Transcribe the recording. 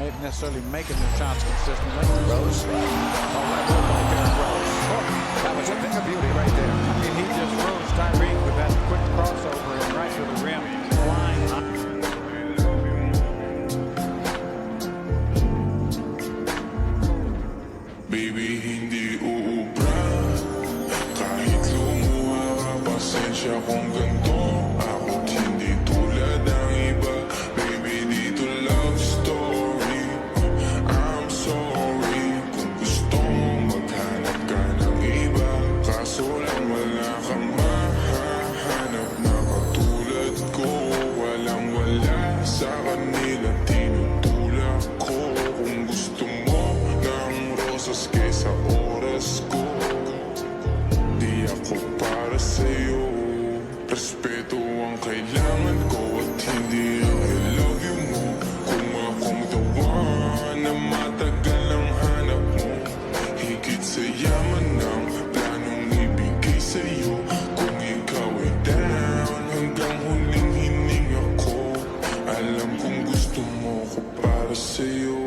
necessarily making their shots consistently. Rose. Oh, right by Derrick Rose. Oh, that was a thing of beauty right there. I mean, he just rose Tyreek with that quick crossover and right to the rim, flying up. Baby, hindi uubra kahit lumuha ka, pasensya kung ganito. Ako't hindi tulad ng iba. Baby, dito love story. I'm sorry kung gusto mong maghanap ka ng iba, kaso lang wala kang mahahanap na katulad ko. Walang wala sa kanila, tinutulak ko. Kung gusto mo ng rosas kesa oras ko, di ako para sa'yo. Respeto ang kailangan ko at hindi ang I love you mo. Kung akong tawa na matagal ang hanap mo, higit sa yaman ng planong ibigay sa'yo. Kung ikaw ay down, hanggang huling hininga ko, alam kong gusto mo ko para sa'yo.